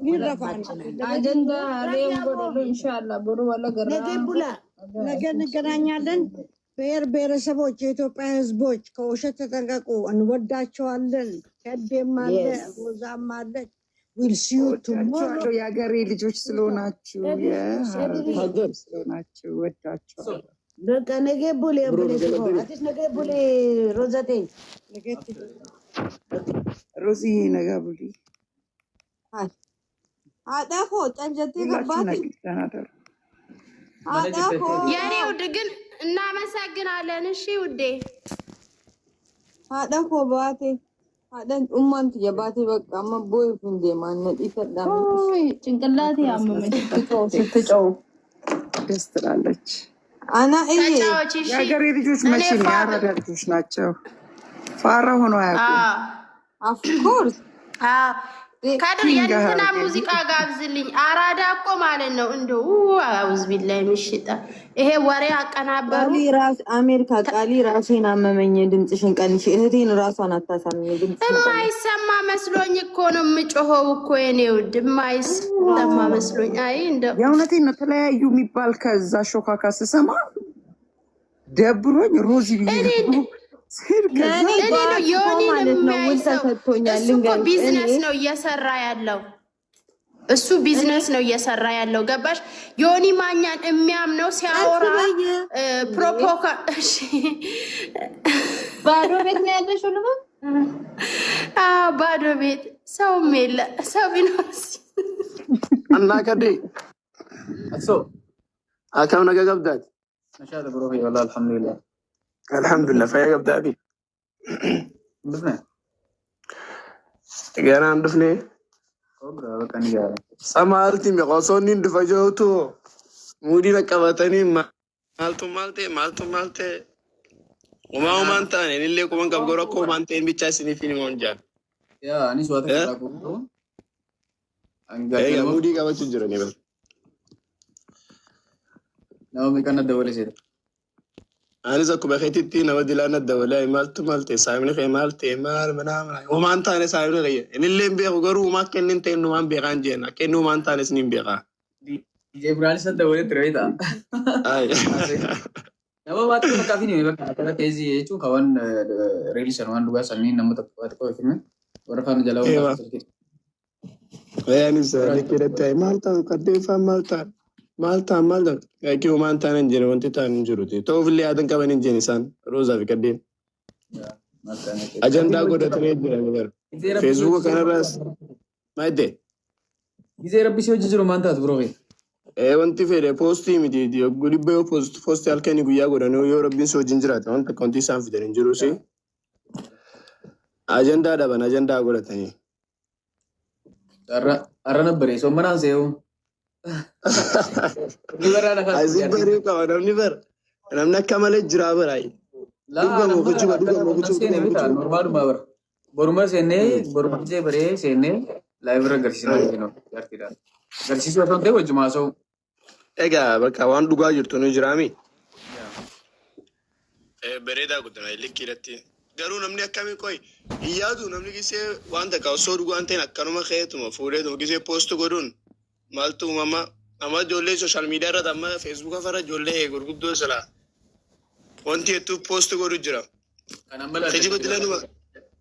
ይረፋል አጀንዳ ሌም ጎደሉ ኢንሻአላህ ብሩ ወላ ገራ ነገ እንገናኛለን። ብሔር ብሔረሰቦች የኢትዮጵያ ህዝቦች ከውሸት ተጠንቀቁ። እንወዳቸዋለን። ከዴም አለ ሮዛም አለች። ዊል ሲ ዩ ቱሞሮ የሀገሬ ልጆች ስለሆናችሁ የሀገር ስለሆናችሁ ወዳችኋለሁ። በቃ ነገ ቡሌ አዲስ ነገ ቡሌ ሮዛቴ ሮዚ ነገ ቡሌ አዳፎ ጨንጀቴ ገባቲ አዳፎ የኔ ውድ ግን እናመሰግናለን። እሺ ውዴ አዳፎ ባቴ አዳን ኡማንት የባቴ በቃ ማቦይ ፍንዴ ማነት ይፈዳም ጭንቅላቴ ያመመኝ ስትጨው ደስ ትላለች። አና የሀገሬ ልጆች መቼ ነው ያረዳ ልጆች ናቸው። ፋራ ሆኖ አያውቁም። ኦፍኮርስ ካድር የእንትና ሙዚቃ ጋብዝልኝ። አራዳ እኮ ማለት ነው እንደው አውዝ ቢላይ ምሽጣ ይሄ ወሬ አቀናበሩ አሜሪካ ቃሊ ራሴን አመመኝ። ድምፅሽን ቀንሽ እህቴን ራሷን አታሳምኝ። ድምፅ የማይሰማ መስሎኝ እኮ ነው የምጮኸው እኮ የኔ ውድ የማይሰማ መስሎኝ። አይ እንደው የእውነቴን ነው። ተለያዩ የሚባል ከዛ ሾካካ ስሰማ ደብሮኝ ሮዚ ቢዝነስ ነው እየሰራ ያለው እሱ ቢዝነስ ነው እየሰራ ያለው ገባሽ? ዮኒ ማኛን የሚያምነው ሲያወራ ፕሮፖካ ባዶ ቤት ነው ያለሽ ሁሉ ባዶ ቤት ሰውም የለ ሰው ቢኖርስ እና ከዴ እሱ አካም ነገ ገብዳት ማሻአላ ብሮህ ወላ አልሐምዱሊላህ الحمدلله فيا قبل أبي دفنه جانا دفنه بكان جانا سمعتي مقصوني دفجوتو مودي لكبتني مالتي وما أنت أنا اللي كمان كبروا كمان أنت إن بتشاسني فيني مونجان يا أنا سويت كذا كوكو يا مودي كمان تجرني بس ناو مكان الدولة سيد أنا زكوا بخيتي نودي لنا الدولة مالتي سايمني في مالتي مال منام وما أنت أنا سايمني غير إن اللي بيعو قرو ما كن أنت إنه ما بيعان جينا كأنه ما أنت أنا سنين بيعا جبران سد الدولة تريدا أي نبغى بات كم كافي نيجي بقى أتلا كيزي يجوا كمان ريليشن وان دوغا سلمين نمط بات كوي فيلم ورفعنا جلاو يعني سألك كده تاي مالتا وكديفا مالتا كي وما أنت ننجر وأنت تنجرتي توف اللي هذا كمان نجني سان روزا في كدين أجندة قدرة تنجر فيسبوك كان راس ما يدي إذا ربي شو جزرو ما أنت تبروي وأنت في بوستي مدي يقولي بيو بوست ألكني يقولي أقول أنا يو ربي شو جنجرات أنت كنتي سان في تنجرو سي أجندة ده بنا أجندة قدرة تاني أرنا بري سو منا سيو عايزين بريو كمان نيفر أنا من كمال الجرابر أي لا أنا نورمال باور بورما سنة بورما جي بري سنة لايبرا غرسينا جينو يارتيرا غرسيسو أصلاً ده وجمع سو إيجا بكوان دوغا يرتونو جرامي بريدا قدنا اللي كيرتي قالوا نمني أكمل كوي يادو نمني كيسي وانتا كاوسو دوغا أنتين أكانو ما خيتو ما فوريدو كيسي بوستو قدون مالتو ماما جولي سوشال ميديا را دما فيسبوك فرا جولي غرغدو سلا وانتي تو بوست غورو جرا خجي بدلانو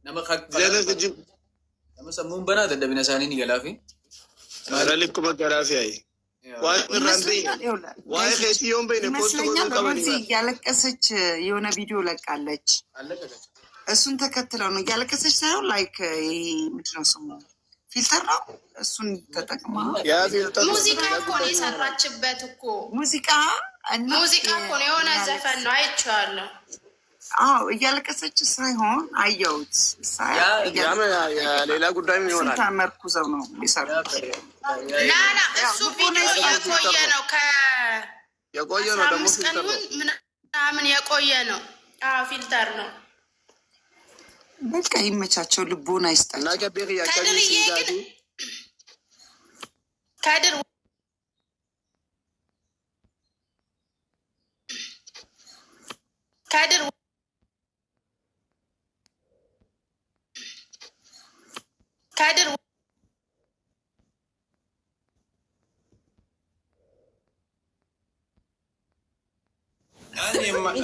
نما خك زياده خجي نما سمون بنا دبنا ساني ني غلافي ara لكم غلافي اي واي خيتي يوم بين بوست غورو قبلي ያለቀሰች የሆነ ቪዲዮ ለቃለች እሱን ተከትለው ነው ያለቀሰች ሳይሆን ላይክ ምንድነው ስሙ ፊልተር ነው እሱን ተጠቅማ ያ ፊልተር ሙዚቃ እኮ ነው የሰራችበት እኮ ሙዚቃ እኮ ነው የሆነ ዘፈን ነው አይቻለሁ። እያለቀሰች ሳይሆን አየሁት ያ ሌላ ጉዳይም ይሆናል ተመርኩዘው ነው የሰራው ላላ እሱ ቪዲዮ የቆየ ነው ደግሞ ፊልተር ነው ምናምን የቆየ ነው ፊልተር ነው በቃ ይመቻቸው ልቦና ይስጣቸው እና ከቤሪ ያካጂ ሲጋዲ ካድር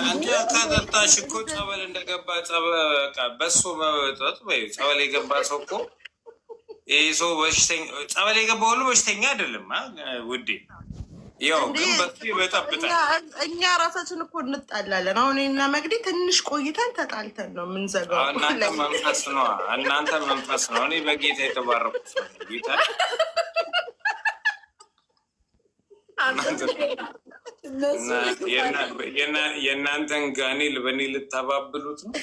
አንተ ካጠጣሽ እኮ ጸበል እንደገባ በሶ መጠጥ ወይ ጸበል የገባ ሰው እኮ ይህ ሰው በሽተኛ ጸበል የገባ ሁሉ በሽተኛ አይደለም ውዴ። ያው ግን በሱ ይበጠብጣል። እኛ ራሳችን እኮ እንጣላለን። አሁን እና መግዲ ትንሽ ቆይተን ተጣልተን ነው የምንዘጋው። እናንተ መንፈስ ነው፣ እናንተ መንፈስ ነው። እኔ በጌታ የተባረኩ ሰው ጌታ የእናንተን ጋኔል በእኔ ልታባብሉት ነው።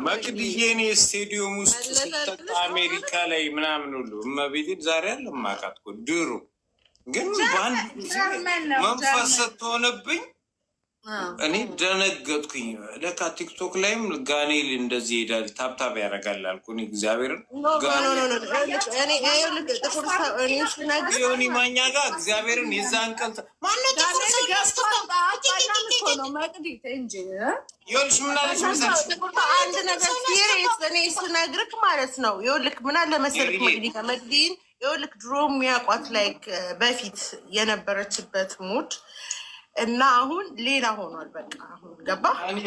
መቅድዬ እኔ ስቴዲየም ውስጥ ስትጠጣ አሜሪካ ላይ ምናምን ሁሉ እመቤቴን ዛሬ አለማቃት እኮ ድሮ ግን በአንድ ጊዜ መንፈስ ስትሆንብኝ እኔ ደነገጥኩኝ። ለካ ቲክቶክ ላይም ጋኔል እንደዚህ ሄዳል ታብታብ ያደርጋል አልኩ። እኔ እግዚአብሔርን ሆኒ ማኛ ጋር እግዚአብሔርን የዛን ቀን ይኸውልሽ ምናለች መሰለሽ አንድ ነገር ሲሪየስ እኔ ስነግርህ ማለት ነው። ይኸውልህ ምናለ መሰለህ መግዲን ይኸውልህ ድሮ የሚያውቋት ላይክ በፊት የነበረችበት ሙድ እና አሁን ሌላ ሆኗል። በቃ አሁን ገባ። እኔ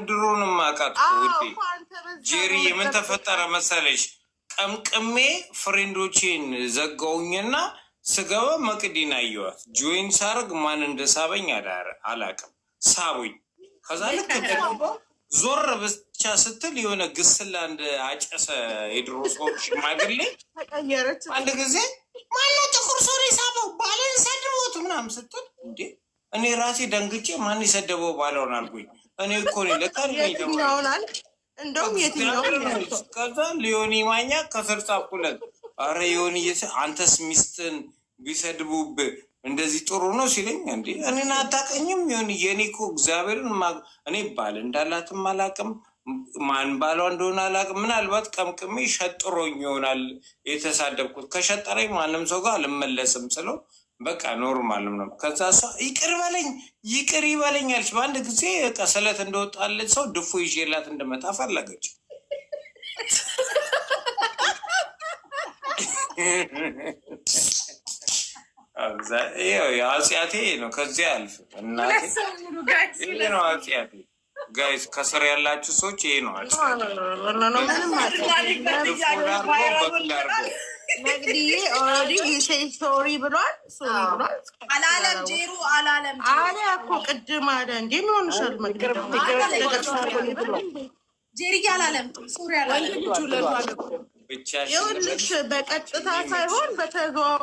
ድሮንም አውቃት ውዴ ጄሪ ምን ተፈጠረ መሰለሽ? ቀምቅሜ ፍሬንዶቼን ዘጋውኝና ስገባ መቅዲን አየዋት። ጆይን ሳርግ ማን እንደሳበኝ አላውቅም። ሳቡኝ። ከዛ ልክ ዞር ብቻ ስትል የሆነ ግስላ እንደ አጨሰ የድሮ ሰው ሽማግሌ ተቀየረች። አንድ ጊዜ ማነው ጥቁር ሰው ሳበው ባለን ሰድቦት ምናምን ስትል እንዴ እኔ ራሴ ደንግጬ ማን የሰደበው ባለውን አልኩኝ። እኔ እኮ ነው ለካል ይሆናል እንደውም የትኛውን ከዛ ሊዮኒ ማኛ ከስር ጻፍኩለት። አረ ዮኒ አንተስ ሚስትን ቢሰድቡብህ እንደዚህ ጥሩ ነው ሲለኝ እንዴ እኔን አታውቀኝም ዮኒ የኔ እኮ እግዚአብሔርን እኔ ባል እንዳላትም አላውቅም ማን ባሏ እንደሆነ አላውቅም። ምናልባት ቀምቅሜ ሸጥሮኝ ይሆናል የተሳደብኩት። ከሸጠረኝ ማንም ሰው ጋር አልመለስም ስለው በቃ ኖርማልም ነው። ከዛ እሷ ይቅር በለኝ ይቅር ይበለኛለች። በአንድ ጊዜ ቀሰለት እንደወጣለት ሰው ድፎ ይዤላት እንደመጣ ፈለገች። አጽያቴ ነው። ከዚያ አልፍ እናቴ ይሄ ነው አጽያቴ። ጋይስ ከስር ያላችሁ ሰዎች ይሄ ነው መግዲዬ ኦልሬዲ ሶሪ ብሏል። ሶሪ ብሏል አላለም። ጄሩ አላለም አለ እኮ ቅድም አለ። እንዴ ምን ሆነሻል መግዲ? ጄሪ አላለም። ሶሪ አላለም። ይኸውልሽ በቀጥታ ሳይሆን በተዘዋዋሪ